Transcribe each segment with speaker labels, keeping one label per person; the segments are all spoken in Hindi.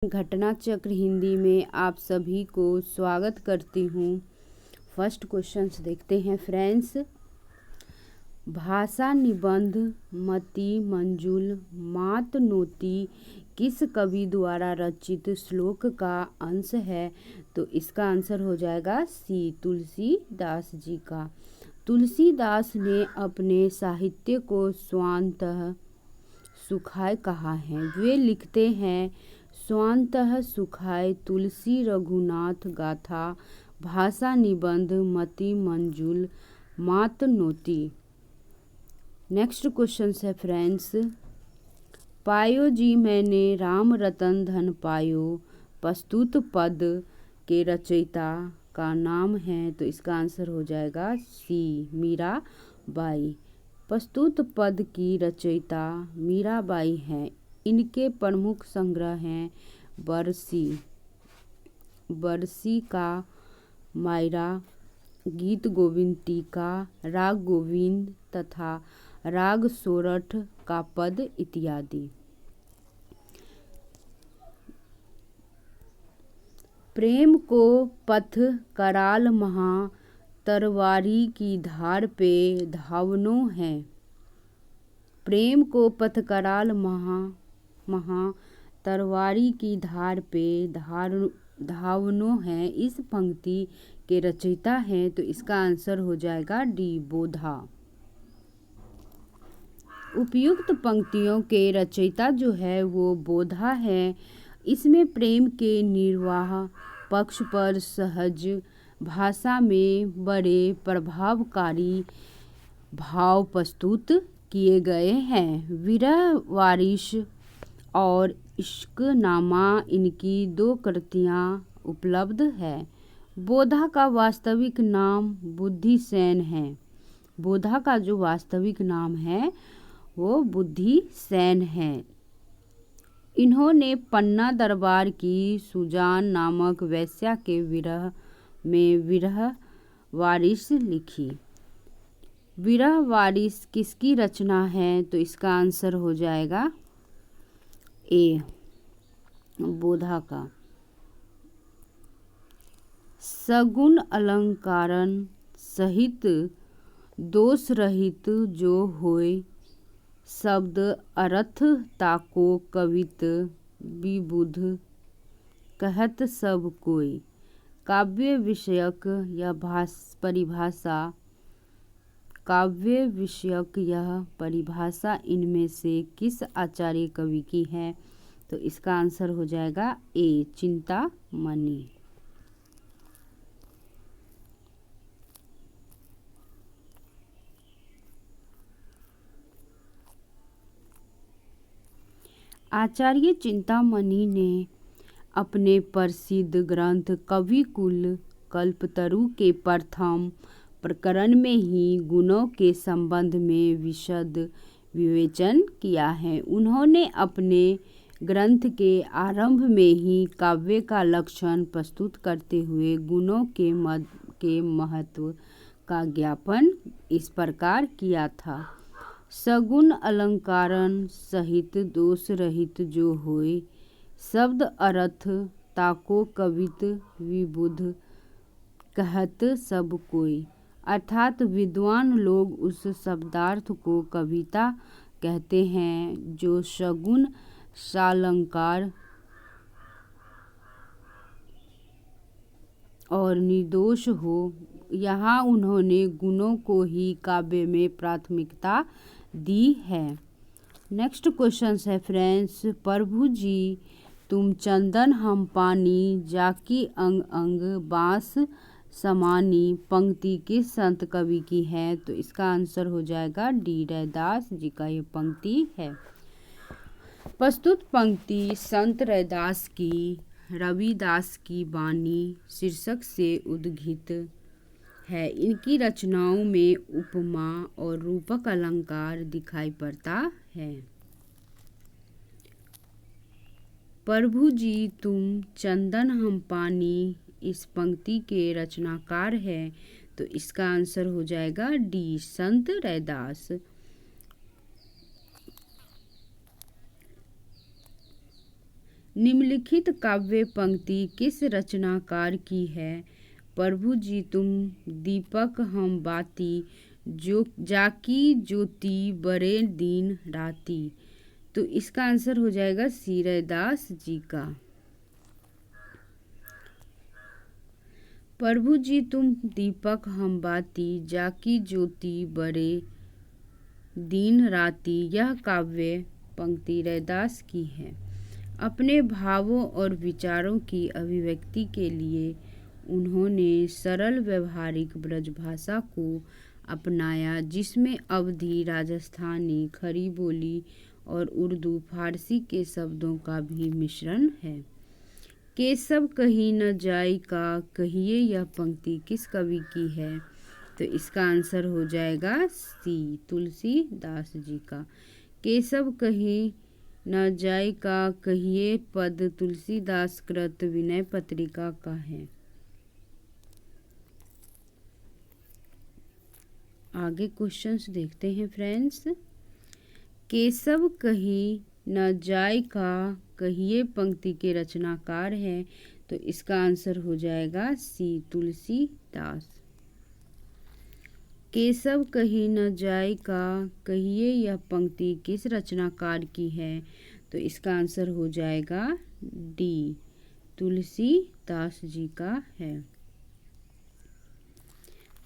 Speaker 1: घटना चक्र हिंदी में आप सभी को स्वागत करती हूँ। फर्स्ट क्वेश्चंस देखते हैं फ्रेंड्स। भाषा निबंध मति मंजुल मात नोती किस कवि द्वारा रचित श्लोक का अंश है? तो इसका आंसर हो जाएगा सी, तुलसीदास जी का। तुलसीदास ने अपने साहित्य को स्वांतः सुखाय कहा है। वे लिखते हैं, स्वांतः सुखाय तुलसी रघुनाथ गाथा भाषा निबंध मति मंजुल मात नोती। नेक्स्ट क्वेश्चन है फ्रेंड्स। पायो जी मैंने राम रतन धन पायो प्रस्तुत पद के रचयिता का नाम है? तो इसका आंसर हो जाएगा सी, मीराबाई। प्रस्तुत पद की रचयिता मीराबाई हैं। इनके प्रमुख संग्रह हैं बरसी का मायरा, गीत गोविंद टीका, राग गोविंद तथा राग सोरठ का पद इत्यादि। प्रेम को पथ कराल महा तरवारी की धार पे धावनो है। प्रेम को पथ कराल महा तरवारी की धार पे धावनो है। इस पंक्ति के रचयिता हैं, तो इसका आंसर हो जाएगा डी, बोधा। उपयुक्त पंक्तियों के रचयिता जो है वो बोधा है। इसमें प्रेम के निर्वाह पक्ष पर सहज भाषा में बड़े प्रभावकारी भाव प्रस्तुत किए गए हैं। विरह वारिश और इश्कनामा इनकी 2 कृतियाँ उपलब्ध है। बोधा का वास्तविक नाम बुद्धिसेन है। बोधा का जो वास्तविक नाम है वो बुद्धिसेन है। इन्होंने पन्ना दरबार की सुजान नामक वेश्या के विरह में विरह वारिश लिखी। विरह वारिश किसकी रचना है? तो इसका आंसर हो जाएगा ए, बोधा का। सगुण अलंकारन सहित दोष रहित जो होय शब्द अर्थ ताको कवित विबुध कहत सब कोई। काव्य विषयक यह परिभाषा इनमें से किस आचार्य कवि की है? तो इसका आंसर हो जाएगा ए, चिंतामणि। आचार्य चिंतामणि ने अपने प्रसिद्ध ग्रंथ कविकुल कल्पतरु के प्रथम प्रकरण में ही गुणों के संबंध में विशद विवेचन किया है। उन्होंने अपने ग्रंथ के आरंभ में ही काव्य का लक्षण प्रस्तुत करते हुए गुणों के महत्व का ज्ञापन इस प्रकार किया था। सगुण अलंकारन सहित दोष रहित जो होय शब्द अर्थ ताको कवित विबुध कहत सब कोई। अर्थात विद्वान लोग उस शब्दार्थ को कविता कहते हैं जो सगुण सालंकार और निर्दोष हो। यहाँ उन्होंने गुणों को ही काव्य में प्राथमिकता दी है। नेक्स्ट क्वेश्चन है फ्रेंड्स। प्रभु जी तुम चंदन हम पानी जाकी अंग अंग बांस समानी पंक्ति किस संत कवि की है? तो इसका आंसर हो जाएगा डी, रैदास जी का ये पंक्ति है। प्रस्तुत पंक्ति संत रैदास की रविदास की वाणी शीर्षक से उद्गीत है। इनकी रचनाओं में उपमा और रूपक अलंकार दिखाई पड़ता है। प्रभु जी तुम चंदन हम पानी इस पंक्ति के रचनाकार है। तो इसका आंसर हो जाएगा डी, संत रैदास। निम्नलिखित काव्य पंक्ति किस रचनाकार की है? प्रभु जी तुम दीपक हम बाती, जो जाकी ज्योति बड़े दिन राती। तो इसका आंसर हो जाएगा सी रैदास जी का। प्रभु जी तुम दीपक हम बाती, जाकी ज्योति बड़े दिन राती, यह काव्य पंक्ति रैदास की है। अपने भावों और विचारों की अभिव्यक्ति के लिए उन्होंने सरल व्यवहारिक ब्रजभाषा को अपनाया, जिसमें अवधी, राजस्थानी, खड़ी बोली और उर्दू फारसी के शब्दों का भी मिश्रण है। केशव कहीं न जाई का कहिए, यह पंक्ति किस कवि की है? तो इसका आंसर हो जाएगा सी तुलसीदास जी का। केशव कहीं न जाई का कहिए पद तुलसीदास कृत विनय पत्रिका का है। आगे क्वेश्चंस देखते हैं फ्रेंड्स। केशव कहीं न जाय का कहिए पंक्ति के रचनाकार है, तो इसका आंसर हो जाएगा सी तुलसीदास। केशव कहीं न जाय का कहिए यह पंक्ति किस रचनाकार की है? तो इसका आंसर हो जाएगा डी तुलसीदास जी का है।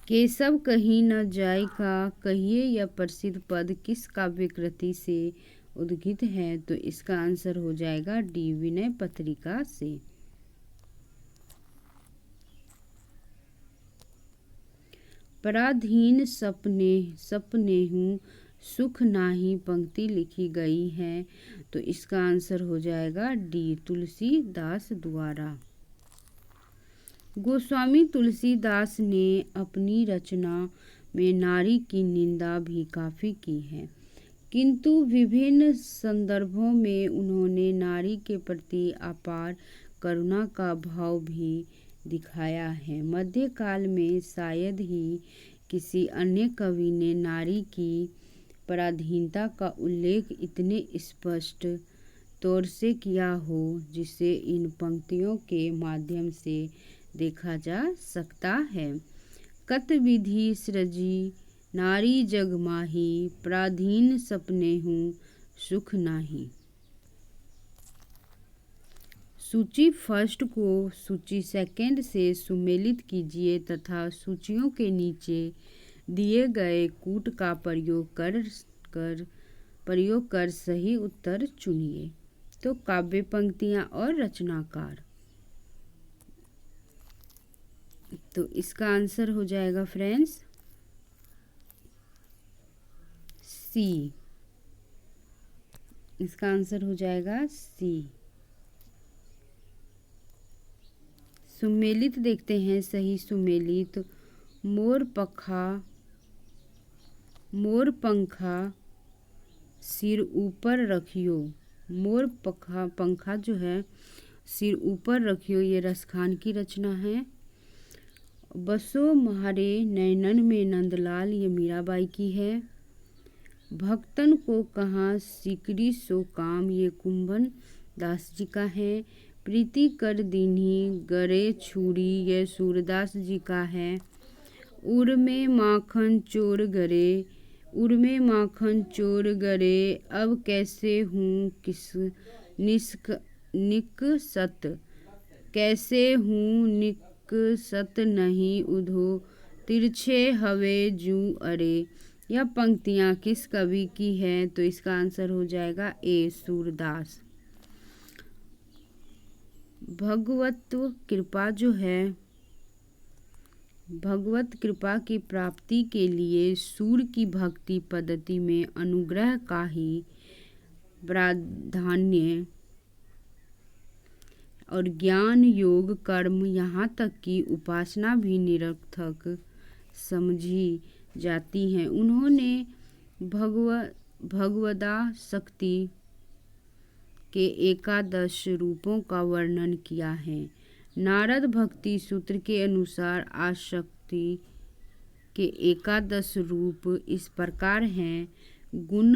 Speaker 1: केशव कहीं न जाय का कहिए यह प्रसिद्ध पद किस काव्य कृति से उद्गीत है? तो इसका आंसर हो जाएगा डी विनय पत्रिका से। पराधीन सपने हूँ सुख नाही पंक्ति लिखी गई है, तो इसका आंसर हो जाएगा डी तुलसीदास द्वारा। गोस्वामी तुलसीदास ने अपनी रचना में नारी की निंदा भी काफ़ी की है, किंतु विभिन्न संदर्भों में उन्होंने नारी के प्रति अपार करुणा का भाव भी दिखाया है। मध्यकाल में शायद ही किसी अन्य कवि ने नारी की पराधीनता का उल्लेख इतने स्पष्ट तौर से किया हो, जिसे इन पंक्तियों के माध्यम से देखा जा सकता है। कत विधि सृजी नारी जग माही, पराधीन सपने हूँ सुख नाही। सूची फर्स्ट को सूची सेकंड से सुमेलित कीजिए तथा सूचियों के नीचे दिए गए कूट का प्रयोग कर सही उत्तर चुनिए। तो काव्य पंक्तियाँ और रचनाकार, तो इसका आंसर हो जाएगा फ्रेंड्स सी। इसका आंसर हो जाएगा सी। सुमेलित देखते हैं सही सुमेलित। मोर पंखा सिर ऊपर रखियो। मोर पंखा जो है सिर ऊपर रखियो, ये रसखान की रचना है। बसो म्हारे नैनन में नंदलाल, ये मीराबाई की है। भक्तन को कहाँ सिकरी सो काम, ये कुंभन दास जी का है। प्रीति कर दीन्ही गरे छुरी, ये सूरदास जी का है। उर में माखन चोर गरे, उर में माखन चोर गरे, अब कैसे हूँ निकसत, कैसे हूँ निकसत नहीं उधो, तिरछे हवे जू अरे। यह पंक्तियाँ किस कवि की है? तो इसका आंसर हो जाएगा ए सूरदास। भगवत कृपा जो है, भगवत कृपा की प्राप्ति के लिए सूर की भक्ति पद्धति में अनुग्रह का ही प्राधान्य और ज्ञान योग कर्म यहाँ तक कि उपासना भी निरर्थक समझी जाती हैं। उन्होंने भगवदा शक्ति के एकादश रूपों का वर्णन किया है। नारद भक्ति सूत्र के अनुसार आशक्ति के एकादश रूप इस प्रकार हैं: गुण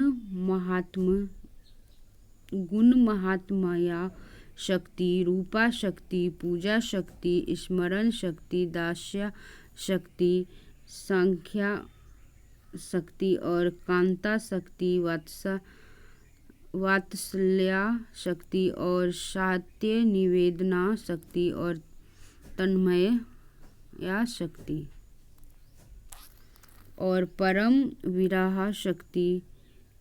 Speaker 1: महात्मया, शक्ति, रूपा शक्ति, पूजा शक्ति, स्मरण शक्ति, दास्य शक्ति, संख्या शक्ति और कांता शक्ति, वात्सल्या शक्ति और सात्य निवेदना शक्ति और तन्मया शक्ति और परम विराह शक्ति।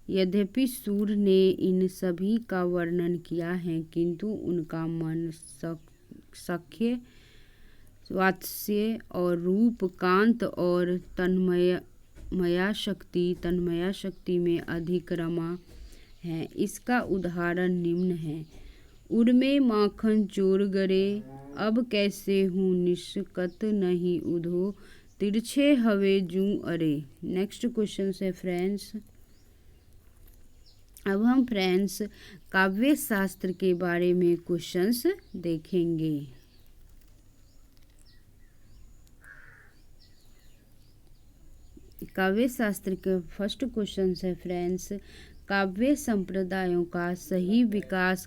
Speaker 1: यद्यपि सूर्य ने इन सभी का वर्णन किया है, किंतु उनका मन सख्य, वात्स्य और रूप, कांत और तन्मया शक्ति में अधिक रमा है। इसका उदाहरण निम्न है। उड़मे माखन चोर गरे, अब कैसे हूँ निष्कत नहीं उधो, तिरछे हवे जूं अरे। नेक्स्ट क्वेश्चन है फ्रेंड्स। अब हम फ्रेंड्स काव्य शास्त्र के बारे में क्वेश्चंस देखेंगे। काव्य शास्त्र के फर्स्ट क्वेश्चन है फ्रेंड्स, काव्य संप्रदायों का सही विकास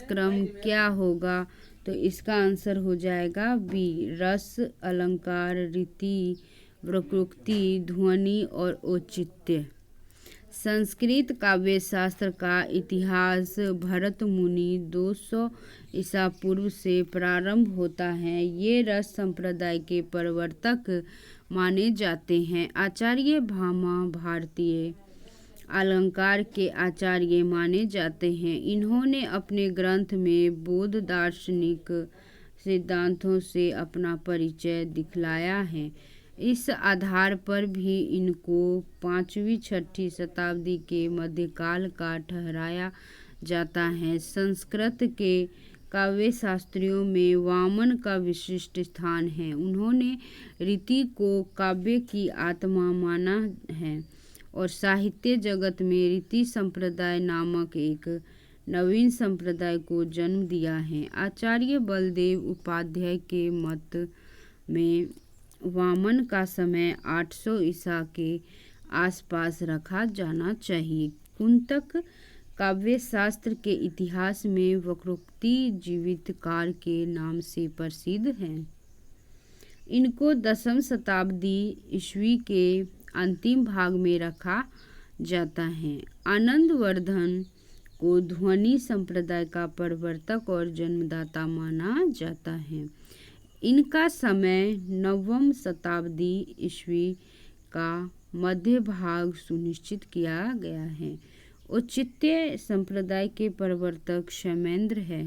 Speaker 1: क्रम क्या होगा? तो इसका आंसर हो जाएगा बी, रस, अलंकार, रीति, वक्रोक्ति, ध्वनि और औचित्य। संस्कृत काव्य शास्त्र का इतिहास भरत मुनि 200 ईसा पूर्व से प्रारंभ होता है। ये रस संप्रदाय के प्रवर्तक माने जाते हैं। आचार्य भामा भारतीय अलंकार के आचार्य माने जाते हैं। इन्होंने अपने ग्रंथ में बौद्ध दार्शनिक सिद्धांतों से अपना परिचय दिखलाया है। इस आधार पर भी इनको 5वीं-6वीं शताब्दी के मध्यकाल का ठहराया जाता है। संस्कृत के काव्य शास्त्रियों में वामन का विशिष्ट स्थान है। उन्होंने रीति को काव्य की आत्मा माना है और साहित्य जगत में रीति संप्रदाय नामक एक नवीन संप्रदाय को जन्म दिया है। आचार्य बलदेव उपाध्याय के मत में वामन का समय 800 ईसा के आसपास रखा जाना चाहिए। कुंतक काव्य शास्त्र के इतिहास में वक्रोक्ति जीवितकार के नाम से प्रसिद्ध है। इनको 10वीं शताब्दी ईस्वी के अंतिम भाग में रखा जाता है। आनंदवर्धन को ध्वनि संप्रदाय का प्रवर्तक और जन्मदाता माना जाता है। इनका समय 9वीं शताब्दी ईस्वी का मध्य भाग सुनिश्चित किया गया है। औचित्य संप्रदाय के प्रवर्तक क्षेमेंद्र है।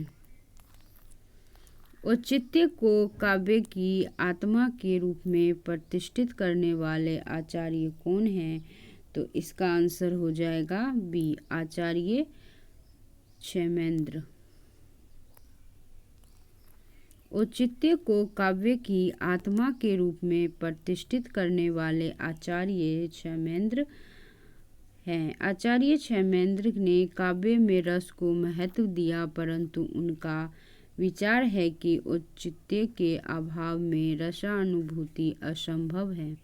Speaker 1: औचित्य को काव्य की आत्मा के रूप में प्रतिष्ठित करने वाले आचार्य कौन हैं? तो इसका आंसर हो जाएगा बी, आचार्य क्षेमेंद्र। औचित्य को काव्य की आत्मा के रूप में प्रतिष्ठित करने वाले आचार्य क्षेमेंद्र हैं। आचार्य क्षेमेंद्र ने काव्य में रस को महत्व दिया, परंतु उनका विचार है कि औचित्य के अभाव में रसानुभूति असंभव है।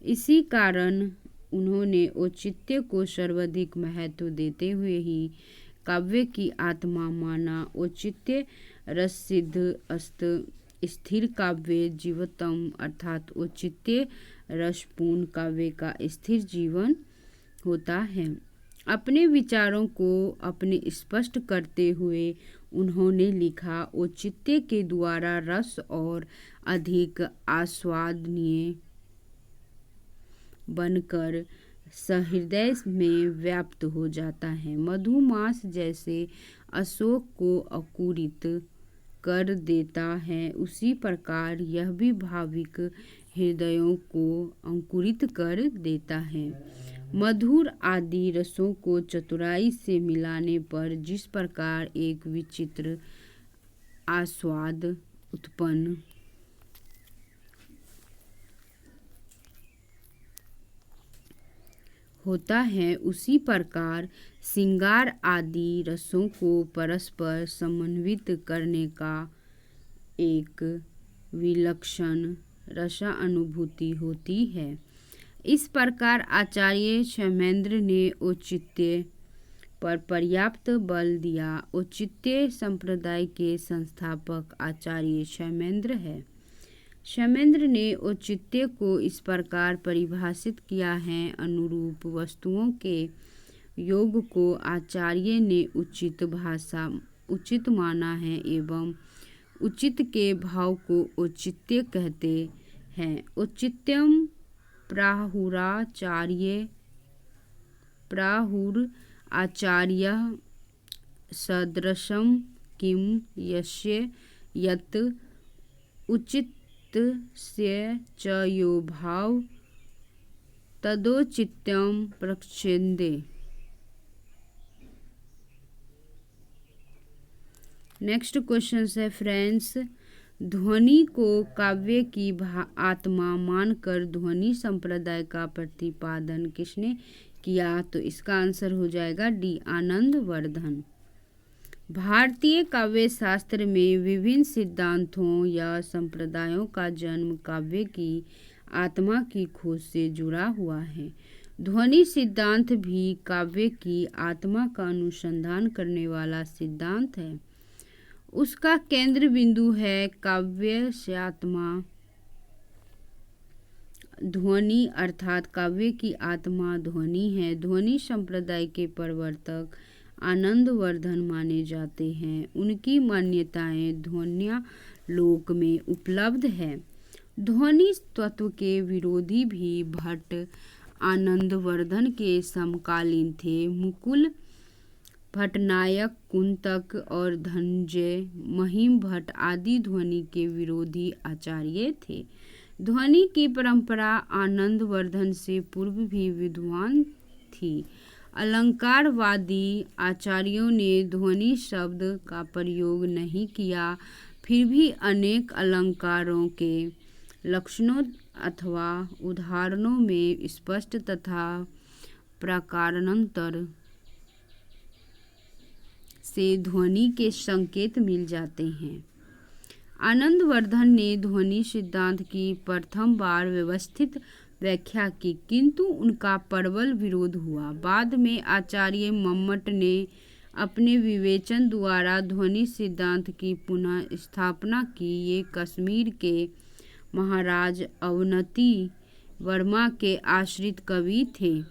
Speaker 1: इसी कारण उन्होंने औचित्य को सर्वाधिक महत्व देते हुए ही काव्य की आत्मा माना। औचित्य रससिद्ध अस्त स्थिर काव्य जीवतम, अर्थात औचित्य रसपूर्ण काव्य का स्थिर जीवन होता है। अपने विचारों को अपने स्पष्ट करते हुए उन्होंने लिखा, औचित्य के द्वारा रस और अधिक आस्वादनीय बनकर सहृदय में व्याप्त हो जाता है। मधुमास जैसे अशोक को अंकुरित कर देता है, उसी प्रकार यह भी भाविक हृदयों को अंकुरित कर देता है। मधुर आदि रसों को चतुराई से मिलाने पर जिस प्रकार एक विचित्र आस्वाद उत्पन्न होता है, उसी प्रकार श्रृंगार आदि रसों को परस्पर समन्वित करने का एक विलक्षण रसानुभूति होती है। इस प्रकार आचार्य क्षेमेंद्र ने औचित्य पर पर्याप्त बल दिया। औचित्य संप्रदाय के संस्थापक आचार्य क्षेमेंद्र है। क्षेमेंद्र ने औचित्य को इस प्रकार परिभाषित किया है: अनुरूप वस्तुओं के योग को आचार्य ने उचित माना है एवं उचित के भाव को औचित्य कहते हैं। औचित्यम प्राहुराचार्यः सदृशं किं यस्य यत् उचितस्य च यो भाव तदौचित्यं प्रक्षेन्दे। नेक्स्ट क्वेश्चन है फ्रेंड्स, ध्वनि को काव्य की आत्मा मानकर ध्वनि संप्रदाय का प्रतिपादन किसने किया? तो इसका आंसर हो जाएगा डी, आनंदवर्धन। भारतीय काव्य शास्त्र में विभिन्न सिद्धांतों या संप्रदायों का जन्म काव्य की आत्मा की खोज से जुड़ा हुआ है। ध्वनि सिद्धांत भी काव्य की आत्मा का अनुसंधान करने वाला सिद्धांत है। उसका केंद्र बिंदु है काव्य से आत्मा। ध्वनि अर्थात काव्य की आत्मा ध्वनि है। ध्वनि संप्रदाय के प्रवर्तक आनंदवर्धन माने जाते हैं। उनकी मान्यताएं ध्वन्या लोक में उपलब्ध है। ध्वनि तत्व के विरोधी भी भट्ट आनंदवर्धन के समकालीन थे। मुकुल भट्टनायक, कुंतक और धनंजय महिम भट्ट आदि ध्वनि के विरोधी आचार्य थे। ध्वनि की परंपरा आनंदवर्धन से पूर्व भी विद्वान थी। अलंकारवादी आचार्यों ने ध्वनि शब्द का प्रयोग नहीं किया, फिर भी अनेक अलंकारों के लक्षणों अथवा उदाहरणों में स्पष्ट तथा प्रकारांतर से ध्वनि के संकेत मिल जाते हैं। आनंदवर्धन ने ध्वनि सिद्धांत की प्रथम बार व्यवस्थित व्याख्या की, किंतु उनका प्रबल विरोध हुआ। बाद में आचार्य मम्मट ने अपने विवेचन द्वारा ध्वनि सिद्धांत की पुनः स्थापना की। ये कश्मीर के महाराज अवनति वर्मा के आश्रित कवि थे।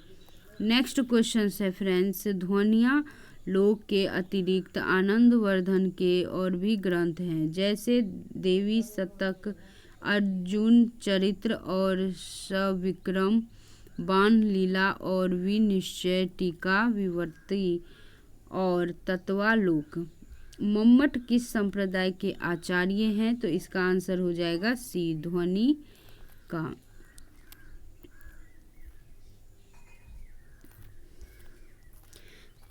Speaker 1: नेक्स्ट क्वेश्चन है फ्रेंड्स, ध्वनिया लोक के अतिरिक्त आनंदवर्धन के और भी ग्रंथ हैं, जैसे देवी शतक, अर्जुन चरित्र और सविक्रम, बाण लीला और विनिश्चय, टीका, विवर्ती और तत्वालोक। मम्मट किस संप्रदाय के आचार्य हैं? तो इसका आंसर हो जाएगा सी, ध्वनि का।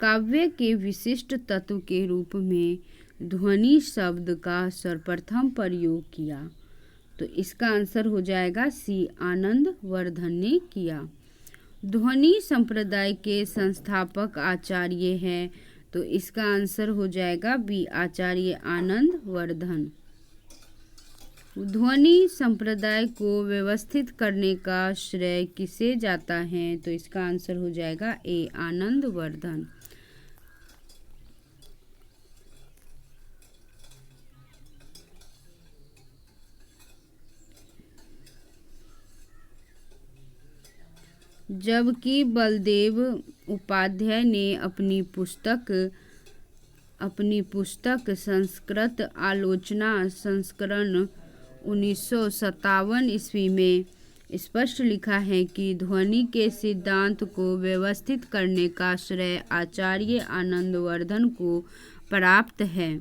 Speaker 1: काव्य के विशिष्ट तत्व के रूप में ध्वनि शब्द का सर्वप्रथम प्रयोग किया, तो इसका आंसर हो जाएगा सी, आनंदवर्धन ने किया। ध्वनि संप्रदाय के संस्थापक आचार्य हैं, तो इसका आंसर हो जाएगा बी, आचार्य आनंदवर्धन। ध्वनि संप्रदाय को व्यवस्थित करने का श्रेय किसे जाता है? तो इसका आंसर हो जाएगा ए, आनंदवर्धन। जबकि बलदेव उपाध्याय ने अपनी पुस्तक संस्कृत आलोचना संस्करण 1957 ईस्वी में स्पष्ट लिखा है कि ध्वनि के सिद्धांत को व्यवस्थित करने का श्रेय आचार्य आनंदवर्धन को प्राप्त है।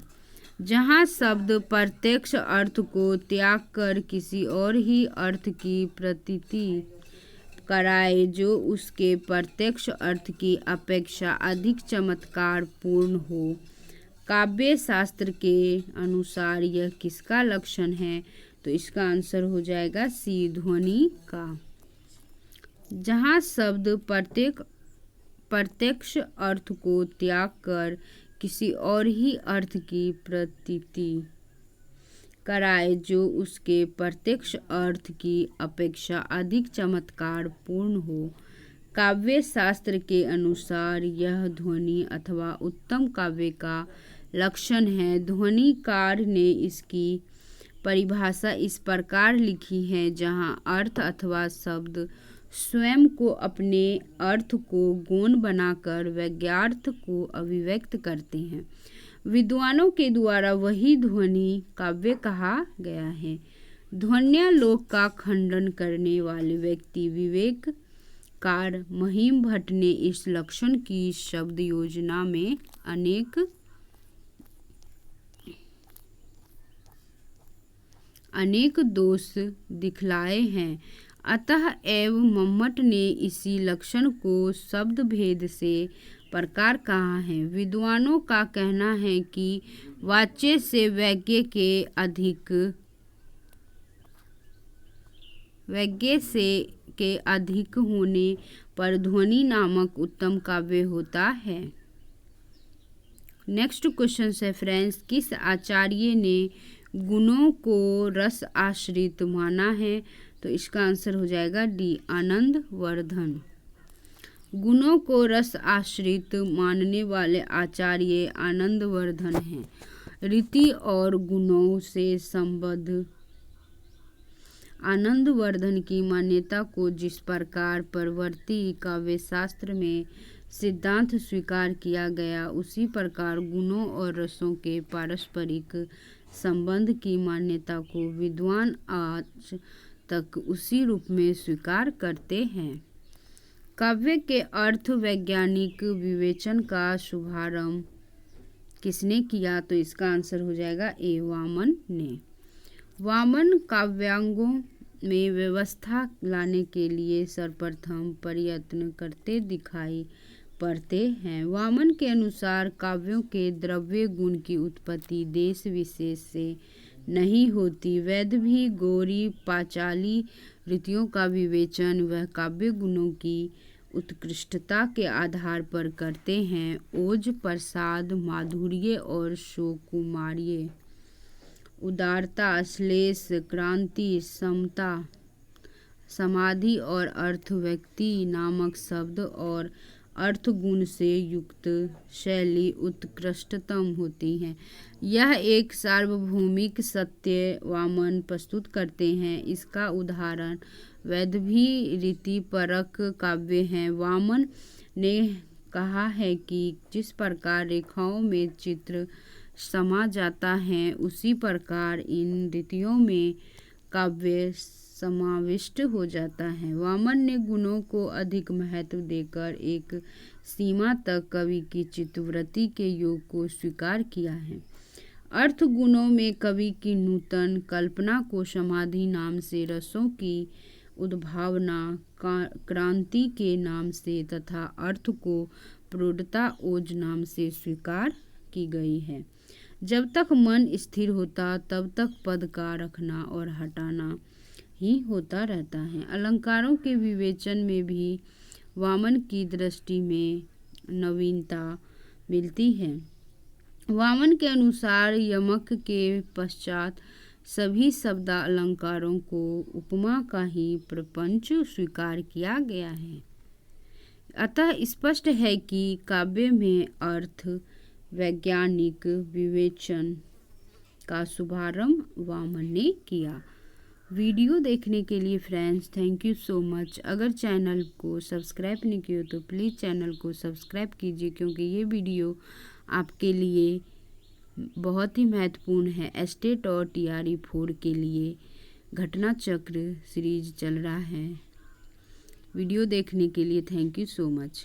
Speaker 1: जहाँ शब्द प्रत्यक्ष अर्थ को त्याग कर किसी और ही अर्थ की प्रतीति कराए जो उसके प्रत्यक्ष अर्थ की अपेक्षा अधिक चमत्कार पूर्ण हो। काव्य शास्त्र के अनुसार यह किसका लक्षण है? तो इसका आंसर हो जाएगा सी, ध्वनि का। जहाँ शब्द प्रत्यक्ष अर्थ को त्याग कर किसी और ही अर्थ की प्रतीति कराए जो उसके प्रत्यक्ष अर्थ की अपेक्षा अधिक चमत्कार पूर्ण हो। काव्य शास्त्र के अनुसार यह ध्वनि अथवा उत्तम काव्य का लक्षण है। ध्वनिकार ने इसकी परिभाषा इस प्रकार लिखी है, जहाँ अर्थ अथवा शब्द स्वयं को अपने अर्थ को गौण बनाकर वाक्यार्थ को अभिव्यक्त करते हैं। विद्वानों के द्वारा वही ध्वनि काव्य कहा गया है। ध्वन्यालोक का खंडन करने वाले व्यक्ति विवेककार महिम भट्ट ने इस लक्षण की शब्द योजना में अनेक दोष दिखलाए हैं। अतः एव मम्मट ने इसी लक्षण को शब्द भेद से प्रकार कहा है। विद्वानों का कहना है कि वाच्य से वाक्य के अधिक होने पर ध्वनि नामक उत्तम काव्य होता है। नेक्स्ट क्वेश्चन है फ्रेंड्स, किस आचार्य ने गुणों को रस आश्रित माना है? तो इसका आंसर हो जाएगा डी, आनंदवर्धन। गुणों को रस आश्रित मानने वाले आचार्य आनंदवर्धन हैं। रीति और गुणों से संबद्ध आनंदवर्धन की मान्यता को जिस प्रकार परवर्ती काव्य शास्त्र में सिद्धांत स्वीकार किया गया, उसी प्रकार गुणों और रसों के पारस्परिक संबंध की मान्यता को विद्वान आज तक उसी रूप में स्वीकार करते हैं। काव्य के अर्थ वैज्ञानिक विवेचन का शुभारंभ किसने किया? तो इसका आंसर हो जाएगा ए, वामन ने। वामन काव्यांगों में व्यवस्था लाने के लिए सर्वप्रथम प्रयत्न करते दिखाई पड़ते हैं। वामन के अनुसार काव्यों के द्रव्य गुण की उत्पत्ति देश विशेष से नहीं होती। वैद्य भी गौरी पांचाली रीतियों का विवेचन वह काव्य गुणों की उत्कृष्टता के आधार पर करते हैं। ओज, प्रसाद, माधुर्य और सुकुमार्य, उदारता, श्लेष, क्रांति, समता, समाधि और अर्थ व्यक्ति नामक शब्द और अर्थ गुण से युक्त शैली उत्कृष्टतम होती है। यह एक सार्वभौमिक सत्य वामन प्रस्तुत करते हैं। इसका उदाहरण वैदभी रीति परक काव्य हैं। वामन ने कहा है कि जिस प्रकार रेखाओं में चित्र समा जाता है, उसी प्रकार इन रीतियों में काव्य समाविष्ट हो जाता है। वामन ने गुणों को अधिक महत्व देकर एक सीमा तक कवि की चित्तवृत्ति के योग को स्वीकार किया है। अर्थ गुणों में कवि की नूतन कल्पना को समाधि नाम से, रसों की उद्भावना क्रांति के नाम से तथा अर्थ को प्रौढ़ता ओज नाम से स्वीकार की गई है। जब तक मन स्थिर होता तब तक पद का रखना और हटाना ही होता रहता है। अलंकारों के विवेचन में भी वामन की दृष्टि में नवीनता मिलती है। वामन के अनुसार यमक के पश्चात सभी शब्द अलंकारों को उपमा का ही प्रपंच स्वीकार किया गया है। अतः स्पष्ट है कि काव्य में अर्थ वैज्ञानिक विवेचन का शुभारंभ वामन ने किया। वीडियो देखने के लिए friends thank you so much. अगर चैनल को सब्सक्राइब नहीं किया तो प्लीज़ चैनल को सब्सक्राइब कीजिए, क्योंकि ये वीडियो आपके लिए बहुत ही महत्वपूर्ण है। एस्टेट और TRE 4 के लिए घटना चक्र सीरीज चल रहा है। वीडियो देखने के लिए थैंक यू सो मच।